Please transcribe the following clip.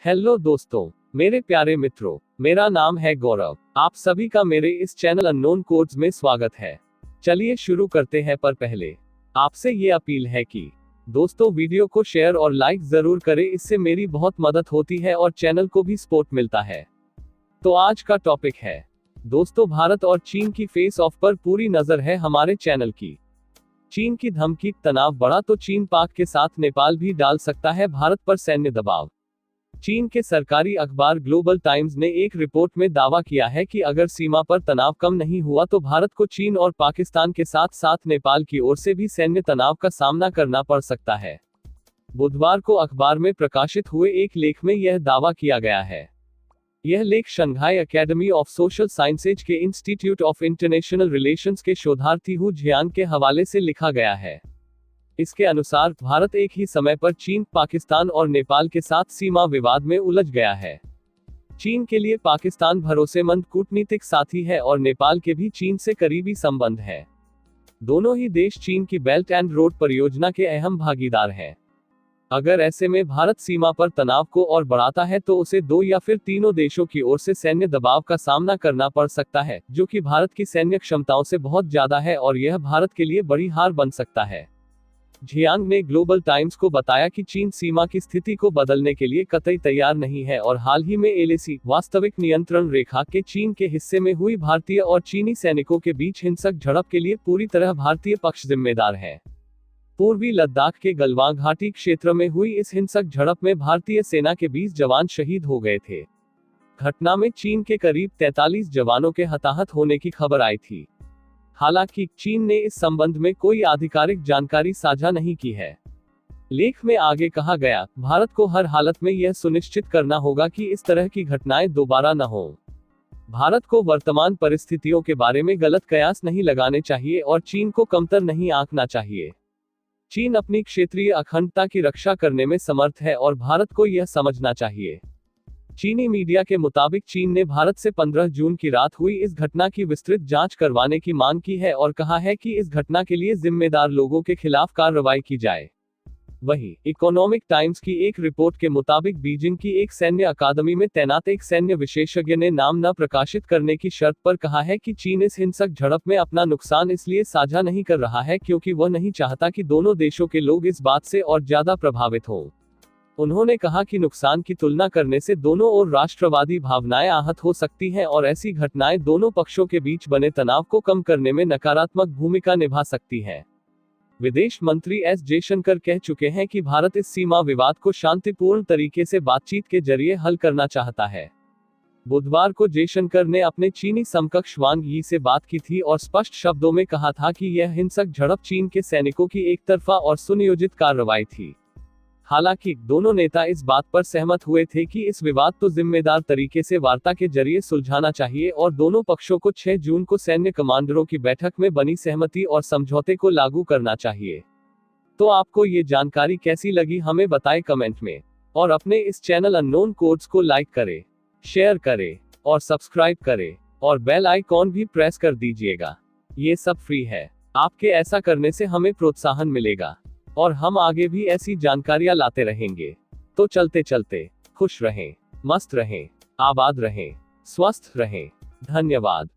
Hello दोस्तों, मेरे प्यारे मित्रों, मेरा नाम है गौरव। आप सभी का मेरे इस चैनल अननोन कोड्स में स्वागत है। चलिए शुरू करते हैं, पर पहले आपसे ये अपील है कि दोस्तों वीडियो को शेयर और लाइक जरूर करें, इससे मेरी बहुत मदद होती है और चैनल को भी सपोर्ट मिलता है। तो आज का टॉपिक है दोस्तों, भारत और चीन की फेस ऑफ पर पूरी नजर है हमारे चैनल की। चीन की धमकी, तनाव बढ़ा तो चीन पाक के साथ नेपाल भी डाल सकता है भारत पर सैन्य दबाव। चीन के सरकारी अखबार ग्लोबल टाइम्स ने एक रिपोर्ट में दावा किया है कि अगर सीमा पर तनाव कम नहीं हुआ तो भारत को चीन और पाकिस्तान के साथ साथ नेपाल की ओर से भी सैन्य तनाव का सामना करना पड़ सकता है। बुधवार को अखबार में प्रकाशित हुए एक लेख में यह दावा किया गया है। यह लेख Shanghai academy of social sciences के इंस्टीट्यूट ऑफ इंटरनेशनल रिलेशंस के शोधार्थी हु जियांग के हवाले से लिखा गया है। इसके अनुसार भारत एक ही समय पर चीन, पाकिस्तान और नेपाल के साथ सीमा विवाद में उलझ गया है। चीन के लिए पाकिस्तान भरोसेमंद कूटनीतिक साथी है और नेपाल के भी चीन से करीबी संबंध है। दोनों ही देश चीन की बेल्ट एंड रोड परियोजना के अहम भागीदार हैं। अगर ऐसे में भारत सीमा पर तनाव को और बढ़ाता है तो उसे दो या फिर तीनों देशों की ओर से सैन्य दबाव का सामना करना पड़ सकता है, जो कि भारत की सैन्य क्षमताओं से बहुत ज्यादा है और यह भारत के लिए बड़ी हार बन सकता है। जियांग ने ग्लोबल टाइम्स को बताया कि चीन सीमा की स्थिति को बदलने के लिए कतई तैयार नहीं है और हाल ही में एलएसी वास्तविक नियंत्रण रेखा के चीन के हिस्से में हुई भारतीय और चीनी सैनिकों के बीच हिंसक झड़प के लिए पूरी तरह भारतीय पक्ष जिम्मेदार है। पूर्वी लद्दाख के गलवान घाटी क्षेत्र में हुई इस हिंसक झड़प में भारतीय सेना के 20 जवान शहीद हो गए थे। घटना में चीन के करीब 43 जवानों के हताहत होने की खबर आई थी। हालांकि चीन ने इस संबंध में कोई आधिकारिक जानकारी साझा नहीं की है। लेख में आगे कहा गया, भारत को हर हालत में यह सुनिश्चित करना होगा कि इस तरह की घटनाएं दोबारा न हो। भारत को वर्तमान परिस्थितियों के बारे में गलत कयास नहीं लगाने चाहिए और चीन को कमतर नहीं आंकना चाहिए। चीन अपनी क्षेत्रीय अखंडता की रक्षा करने में समर्थ है और भारत को यह समझना चाहिए। चीनी मीडिया के मुताबिक चीन ने भारत से 15 जून की रात हुई इस घटना की विस्तृत जांच करवाने की मांग की है और कहा है कि इस घटना के लिए जिम्मेदार लोगों के खिलाफ कार्रवाई की जाए। वहीं इकोनॉमिक टाइम्स की एक रिपोर्ट के मुताबिक बीजिंग की एक सैन्य अकादमी में तैनात एक सैन्य विशेषज्ञ ने नाम न प्रकाशित करने की शर्त पर कहा है कि चीन इस हिंसक झड़प में अपना नुकसान इसलिए साझा नहीं कर रहा है क्योंकि वह नहीं चाहता कि दोनों देशों के लोग इस बात से और ज्यादा प्रभावित हों। उन्होंने कहा कि नुकसान की तुलना करने से दोनों ओर राष्ट्रवादी भावनाएं आहत हो सकती हैं और ऐसी घटनाएं दोनों पक्षों के बीच बने तनाव को कम करने में नकारात्मक भूमिका निभा सकती हैं। विदेश मंत्री एस जयशंकर कह चुके हैं कि भारत इस सीमा विवाद को शांतिपूर्ण तरीके से बातचीत के जरिए हल करना चाहता है। बुधवार को जयशंकर ने अपने चीनी समकक्ष वांग यी से बात की थी और स्पष्ट शब्दों में कहा था कि यह हिंसक झड़प चीन के सैनिकों की एकतरफा और सुनियोजित कार्रवाई थी। हालांकि दोनों नेता इस बात पर सहमत हुए थे कि इस विवाद को जिम्मेदार तरीके से वार्ता के जरिए सुलझाना चाहिए और दोनों पक्षों को 6 जून को सैन्य कमांडरों की बैठक में बनी सहमति और समझौते को लागू करना चाहिए। तो आपको ये जानकारी कैसी लगी हमें बताएं कमेंट में, और अपने इस चैनल अननोन कोड्स को लाइक करें, शेयर करें और सब्सक्राइब करें और बेल आइकॉन भी प्रेस कर दीजिएगा। ये सब फ्री है। आपके ऐसा करने से हमें प्रोत्साहन मिलेगा और हम आगे भी ऐसी जानकारियां लाते रहेंगे। तो चलते चलते खुश रहें, मस्त रहें, आबाद रहें, स्वस्थ रहें। धन्यवाद।